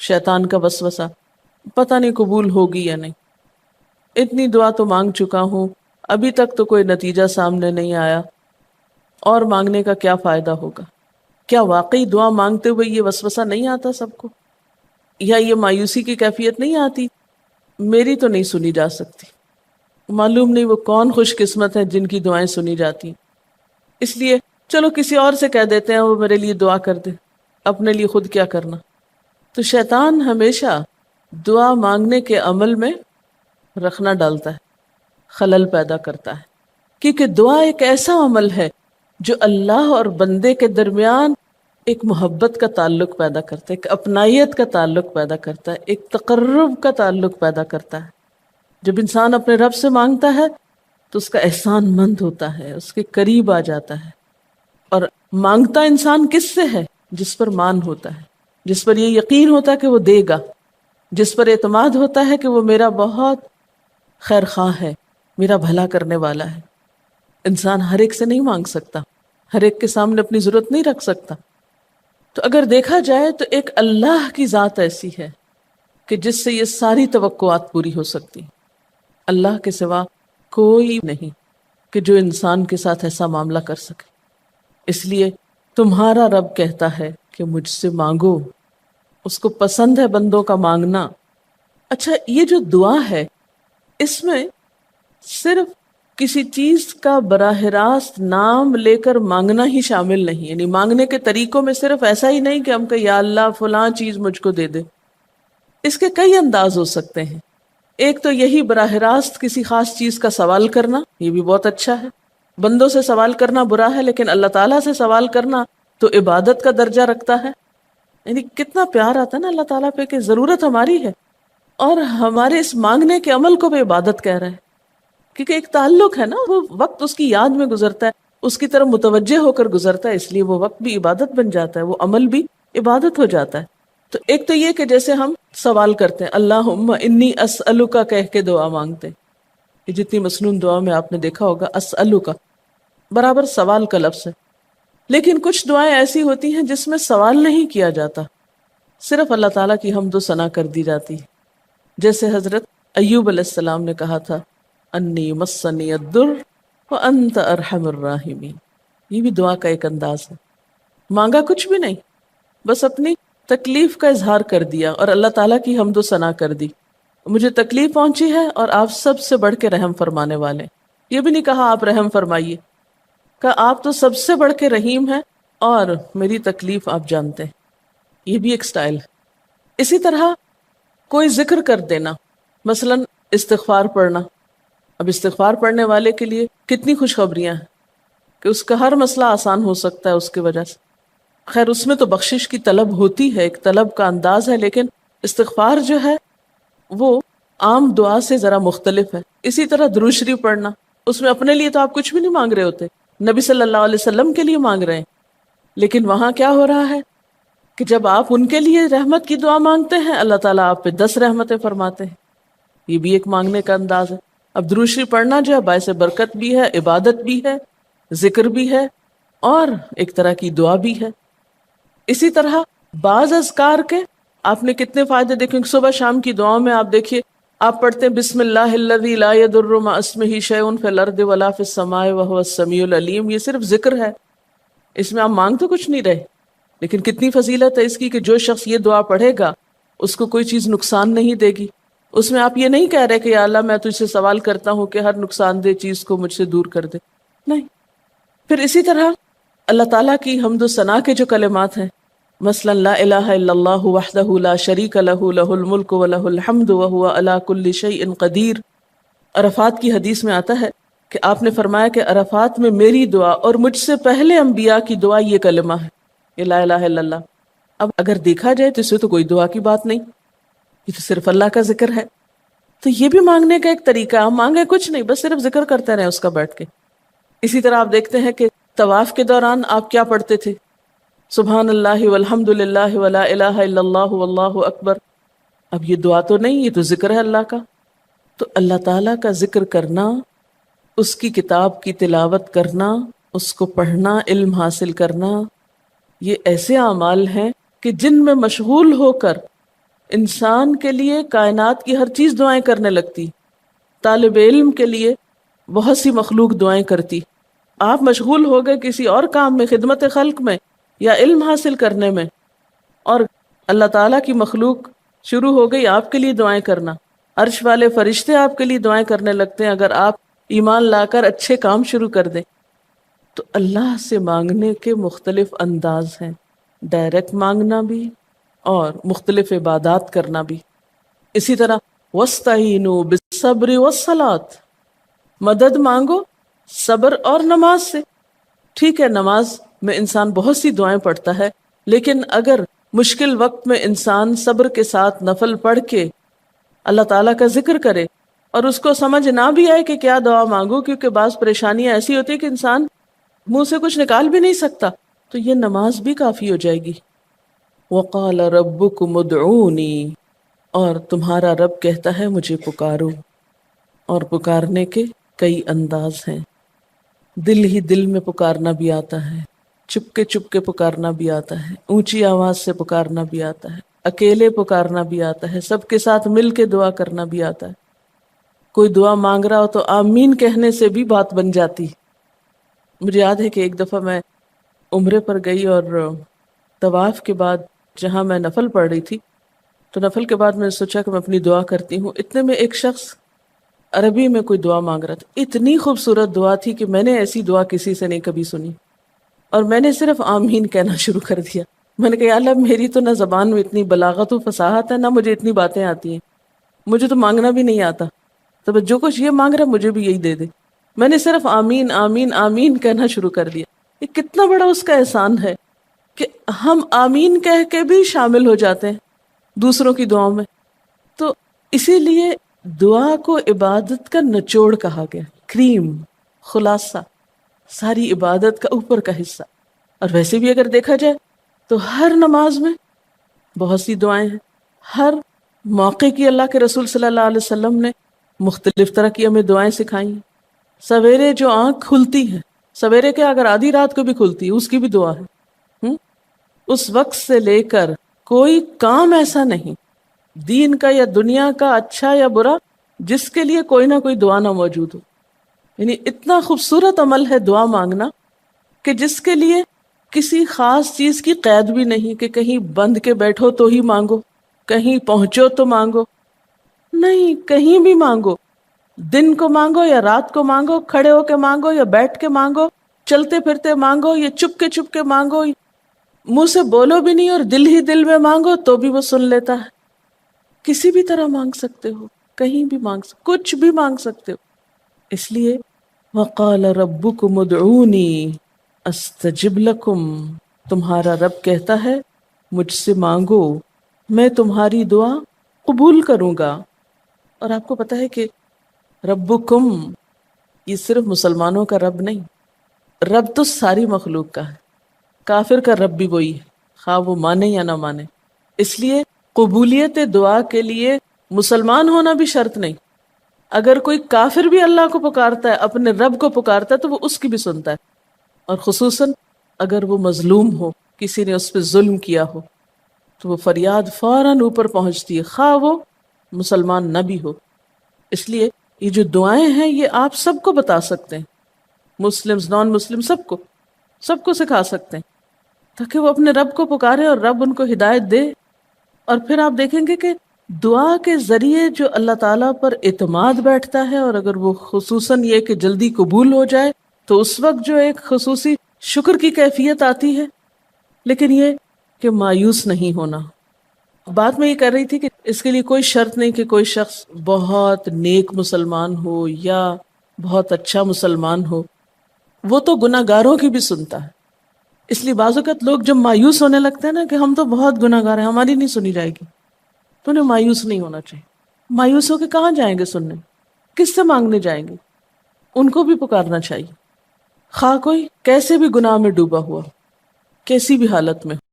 شیطان کا وسوسہ، پتہ نہیں قبول ہوگی یا نہیں، اتنی دعا تو مانگ چکا ہوں، ابھی تک تو کوئی نتیجہ سامنے نہیں آیا، اور مانگنے کا کیا فائدہ ہوگا؟ کیا واقعی دعا مانگتے ہوئے یہ وسوسہ نہیں آتا سب کو؟ یا یہ مایوسی کی کیفیت نہیں آتی، میری تو نہیں سنی جا سکتی، معلوم نہیں وہ کون خوش قسمت ہے جن کی دعائیں سنی جاتی ہیں، اس لیے چلو کسی اور سے کہہ دیتے ہیں وہ میرے لیے دعا کر دے، اپنے لیے خود کیا کرنا۔ تو شیطان ہمیشہ دعا مانگنے کے عمل میں رخنا ڈالتا ہے، خلل پیدا کرتا ہے، کیونکہ دعا ایک ایسا عمل ہے جو اللہ اور بندے کے درمیان ایک محبت کا تعلق پیدا کرتا ہے، ایک اپنائیت کا تعلق پیدا کرتا ہے، ایک تقرب کا تعلق پیدا کرتا ہے۔ جب انسان اپنے رب سے مانگتا ہے تو اس کا احسان مند ہوتا ہے، اس کے قریب آ جاتا ہے، اور مانگتا انسان کس سے ہے؟ جس پر مان ہوتا ہے، جس پر یہ یقین ہوتا ہے کہ وہ دے گا، جس پر اعتماد ہوتا ہے کہ وہ میرا بہت خیر خواہ ہے، میرا بھلا کرنے والا ہے۔ انسان ہر ایک سے نہیں مانگ سکتا، ہر ایک کے سامنے اپنی ضرورت نہیں رکھ سکتا۔ تو اگر دیکھا جائے تو ایک اللہ کی ذات ایسی ہے کہ جس سے یہ ساری توقعات پوری ہو سکتی، اللہ کے سوا کوئی نہیں کہ جو انسان کے ساتھ ایسا معاملہ کر سکے۔ اس لیے تمہارا رب کہتا ہے کہ مجھ سے مانگو، اس کو پسند ہے بندوں کا مانگنا۔ اچھا، یہ جو دعا ہے اس میں صرف کسی چیز کا براہ راست نام لے کر مانگنا ہی شامل نہیں، یعنی مانگنے کے طریقوں میں صرف ایسا ہی نہیں کہ ہم کہ یا اللہ فلاں چیز مجھ کو دے دے۔ اس کے کئی انداز ہو سکتے ہیں۔ ایک تو یہی براہ راست کسی خاص چیز کا سوال کرنا، یہ بھی بہت اچھا ہے۔ بندوں سے سوال کرنا برا ہے، لیکن اللہ تعالیٰ سے سوال کرنا تو عبادت کا درجہ رکھتا ہے۔ یعنی کتنا پیار آتا ہے نا اللہ تعالیٰ پہ کہ ضرورت ہماری ہے اور ہمارے اس مانگنے کے عمل کو بھی عبادت کہہ رہا ہے، کیونکہ ایک تعلق ہے نا، وہ وقت اس کی یاد میں گزرتا ہے، اس کی طرف متوجہ ہو کر گزرتا ہے، اس لیے وہ وقت بھی عبادت بن جاتا ہے، وہ عمل بھی عبادت ہو جاتا ہے۔ تو ایک تو یہ کہ جیسے ہم سوال کرتے ہیں اللہم انی اسألک کہہ کے دعا مانگتے ہیں، یہ جتنی مسنون دعا میں آپ نے دیکھا ہوگا اسألک برابر سوال کا لفظ ہے۔ لیکن کچھ دعائیں ایسی ہوتی ہیں جس میں سوال نہیں کیا جاتا، صرف اللہ تعالیٰ کی حمد و ثنا کر دی جاتی ہے، جیسے حضرت ایوب علیہ السلام نے کہا تھا انی مسنی الضر وانت ارحم الراحمین۔ یہ بھی دعا کا ایک انداز ہے، مانگا کچھ بھی نہیں، بس اپنی تکلیف کا اظہار کر دیا اور اللہ تعالیٰ کی حمد و ثنا کر دی، مجھے تکلیف پہنچی ہے اور آپ سب سے بڑھ کے رحم فرمانے والے۔ یہ بھی نہیں کہا آپ رحم فرمائیے، کہا آپ تو سب سے بڑھ کے رحیم ہیں اور میری تکلیف آپ جانتے ہیں۔ یہ بھی ایک سٹائل ہے۔ اسی طرح کوئی ذکر کر دینا، مثلا استغفار پڑھنا۔ اب استغفار پڑھنے والے کے لیے کتنی خوشخبریاں ہیں کہ اس کا ہر مسئلہ آسان ہو سکتا ہے اس کی وجہ سے۔ خیر اس میں تو بخشش کی طلب ہوتی ہے، ایک طلب کا انداز ہے، لیکن استغفار جو ہے وہ عام دعا سے ذرا مختلف ہے۔ اسی طرح درود شریف پڑھنا، اس میں اپنے لیے تو آپ کچھ بھی نہیں مانگ رہے ہوتے، نبی صلی اللہ علیہ وسلم کے لیے مانگ رہے ہیں، لیکن وہاں کیا ہو رہا ہے کہ جب آپ ان کے لیے رحمت کی دعا مانگتے ہیں اللہ تعالیٰ آپ پہ 10 رحمتیں فرماتے ہیں۔ یہ بھی ایک مانگنے کا انداز ہے۔ اب درود شریف پڑھنا جو ہے باعث برکت بھی ہے، عبادت بھی ہے، ذکر بھی ہے، اور ایک طرح کی دعا بھی ہے۔ اسی طرح بعض اذکار کے آپ نے کتنے فائدے دیکھیں، صبح شام کی دعاؤں میں آپ دیکھیے، آپ پڑھتے ہیں بسم اللہ الذی لا یضر مع اسمہ شیء فی الارض ولا فی السماء وهو السمیع العلیم۔ یہ صرف ذکر ہے، اس میں آپ مانگ تو کچھ نہیں رہے، لیکن کتنی فضیلت ہے اس کی کہ جو شخص یہ دعا پڑھے گا اس کو کوئی چیز نقصان نہیں دے گی۔ اس میں آپ یہ نہیں کہہ رہے کہ یا اللہ میں تجھ سے سوال کرتا ہوں کہ ہر نقصان دہ چیز کو مجھ سے دور کر دے، نہیں۔ پھر اسی طرح اللہ تعالیٰ کی حمد و ثنا کے جو کلمات ہیں، مثلا لا الہ الا اللہ وحدہ لا شریک لہ لہ الملک ولہ الحمد وہو علی کل شیء قدیر۔ عرفات کی حدیث میں آتا ہے کہ آپ نے فرمایا کہ عرفات میں میری دعا اور مجھ سے پہلے انبیاء کی دعا یہ کلمہ ہے، یہ لا الہ الا اللہ۔ اب اگر دیکھا جائے تو اس میں تو کوئی دعا کی بات نہیں، یہ تو صرف اللہ کا ذکر ہے۔ تو یہ بھی مانگنے کا ایک طریقہ ہے، ہم مانگے کچھ نہیں، بس صرف ذکر کرتے رہیں اس کا بیٹھ کے۔ اسی طرح آپ دیکھتے ہیں کہ طواف کے دوران آپ کیا پڑھتے تھے، سبحان اللہ والحمد للہ ولا الہ الا اللہ واللہ اکبر۔ اب یہ دعا تو نہیں، یہ تو ذکر ہے اللہ کا۔ تو اللہ تعالیٰ کا ذکر کرنا، اس کی کتاب کی تلاوت کرنا، اس کو پڑھنا، علم حاصل کرنا، یہ ایسے اعمال ہیں کہ جن میں مشغول ہو کر انسان کے لیے کائنات کی ہر چیز دعائیں کرنے لگتی، طالب علم کے لیے بہت سی مخلوق دعائیں کرتی. آپ مشغول ہو گئے کسی اور کام میں، خدمت خلق میں یا علم حاصل کرنے میں، اور اللہ تعالیٰ کی مخلوق شروع ہو گئی آپ کے لیے دعائیں کرنا. عرش والے فرشتے آپ کے لیے دعائیں کرنے لگتے ہیں اگر آپ ایمان لا کر اچھے کام شروع کر دیں. تو اللہ سے مانگنے کے مختلف انداز ہیں، ڈائریکٹ مانگنا بھی اور مختلف عبادات کرنا بھی. اسی طرح وَاسْتَعِینُوا بِالصَّبْرِ وَالصَّلَاةِ، مدد مانگو صبر اور نماز سے. ٹھیک ہے، نماز میں انسان بہت سی دعائیں پڑھتا ہے، لیکن اگر مشکل وقت میں انسان صبر کے ساتھ نفل پڑھ کے اللہ تعالیٰ کا ذکر کرے اور اس کو سمجھ نہ بھی آئے کہ کیا دعا مانگو، کیونکہ بعض پریشانیاں ایسی ہوتی ہیں کہ انسان منہ سے کچھ نکال بھی نہیں سکتا، تو یہ نماز بھی کافی ہو جائے گی. وَقَالَ رَبُّكُمُ ادْعُونِي، اور تمہارا رب کہتا ہے مجھے پکارو. اور پکارنے کے کئی انداز ہیں. دل ہی دل میں پکارنا بھی آتا ہے، چپ کے پکارنا بھی آتا ہے، اونچی آواز سے پکارنا بھی آتا ہے، اکیلے پکارنا بھی آتا ہے، سب کے ساتھ مل کے دعا کرنا بھی آتا ہے. کوئی دعا مانگ رہا ہو تو آمین کہنے سے بھی بات بن جاتی. مجھے یاد ہے کہ ایک دفعہ میں عمرے پر گئی اور طواف کے بعد جہاں میں نفل پڑھ رہی تھی تو نفل کے بعد میں نے سوچا کہ میں اپنی دعا کرتی ہوں. اتنے میں ایک شخص عربی میں کوئی دعا مانگ رہا تھا. اتنی خوبصورت دعا تھی کہ میں نے ایسی دعا کسی سے نہیں کبھی سنی، اور میں نے صرف آمین کہنا شروع کر دیا. میں نے کہا یا اللہ، میری تو نہ زبان میں اتنی بلاغت و فصاحت ہے، نہ مجھے اتنی باتیں آتی ہیں، مجھے تو مانگنا بھی نہیں آتا، تو جو کچھ یہ مانگ رہا ہے مجھے بھی یہی دے دے. میں نے صرف آمین آمین آمین کہنا شروع کر دیا. یہ کتنا بڑا اس کا احسان ہے کہ ہم آمین کہہ کے بھی شامل ہو جاتے ہیں دوسروں کی دعاؤں میں. تو اسی لیے دعا کو عبادت کا نچوڑ کہا گیا، کریم، خلاصہ، ساری عبادت کا اوپر کا حصہ. اور ویسے بھی اگر دیکھا جائے تو ہر نماز میں بہت سی دعائیں ہیں. ہر موقع کی اللہ کے رسول صلی اللہ علیہ وسلم نے مختلف طرح کی ہمیں دعائیں سکھائی ہیں. سویرے جو آنکھ کھلتی ہے، سویرے کے اگر آدھی رات کو بھی کھلتی ہے، اس کی بھی دعا ہے. اس وقت سے لے کر کوئی کام ایسا نہیں دین کا یا دنیا کا، اچھا یا برا، جس کے لیے کوئی نہ کوئی دعا نہ موجود ہو. یعنی اتنا خوبصورت عمل ہے دعا مانگنا کہ جس کے لیے کسی خاص چیز کی قید بھی نہیں کہ کہیں بند کے بیٹھو تو ہی مانگو، کہیں پہنچو تو مانگو. نہیں، کہیں بھی مانگو، دن کو مانگو یا رات کو مانگو، کھڑے ہو کے مانگو یا بیٹھ کے مانگو، چلتے پھرتے مانگو یا چپ کے مانگو، منہ سے بولو بھی نہیں اور دل ہی دل میں مانگو تو بھی وہ سن لیتا ہے. کسی بھی طرح مانگ سکتے ہو، کہیں بھی مانگ سکتے، کچھ بھی مانگ سکتے ہو. اس لیے وَقَالَ رَبُّكُمُ ادْعُونِي أَسْتَجِبْ لَكُمْ، تمہارا رب کہتا ہے مجھ سے مانگو، میں تمہاری دعا قبول کروں گا. اور آپ کو پتہ ہے کہ ربکم یہ صرف مسلمانوں کا رب نہیں، رب تو ساری مخلوق کا ہے. کافر کا رب بھی وہی ہے، خواہ وہ مانے یا نہ مانے. اس لیے قبولیت دعا کے لیے مسلمان ہونا بھی شرط نہیں. اگر کوئی کافر بھی اللہ کو پکارتا ہے، اپنے رب کو پکارتا ہے، تو وہ اس کی بھی سنتا ہے. اور خصوصاً اگر وہ مظلوم ہو، کسی نے اس پہ ظلم کیا ہو، تو وہ فریاد فوراً اوپر پہنچتی ہے، خواہ وہ مسلمان نہ بھی ہو. اس لیے یہ جو دعائیں ہیں یہ آپ سب کو بتا سکتے ہیں، مسلم نان مسلم سب کو سکھا سکتے ہیں، تاکہ وہ اپنے رب کو پکارے اور رب ان کو ہدایت دے. اور پھر آپ دیکھیں گے کہ دعا کے ذریعے جو اللہ تعالیٰ پر اعتماد بیٹھتا ہے، اور اگر وہ خصوصاً یہ کہ جلدی قبول ہو جائے، تو اس وقت جو ایک خصوصی شکر کی کیفیت آتی ہے. لیکن یہ کہ مایوس نہیں ہونا. بات میں یہ کر رہی تھی کہ اس کے لیے کوئی شرط نہیں کہ کوئی شخص بہت نیک مسلمان ہو یا بہت اچھا مسلمان ہو، وہ تو گناہ گاروں کی بھی سنتا ہے. اس لیے بعض اوقات لوگ جب مایوس ہونے لگتے ہیں نا کہ ہم تو بہت گناہ گار ہیں، ہماری نہیں سنی جائے گی، تو انہیں مایوس نہیں ہونا چاہیے. مایوس ہو کے کہاں جائیں گے سننے؟ کس سے مانگنے جائیں گے؟ ان کو بھی پکارنا چاہیے، خواہ کوئی کیسے بھی گناہ میں ڈوبا ہوا، کیسی بھی حالت میں.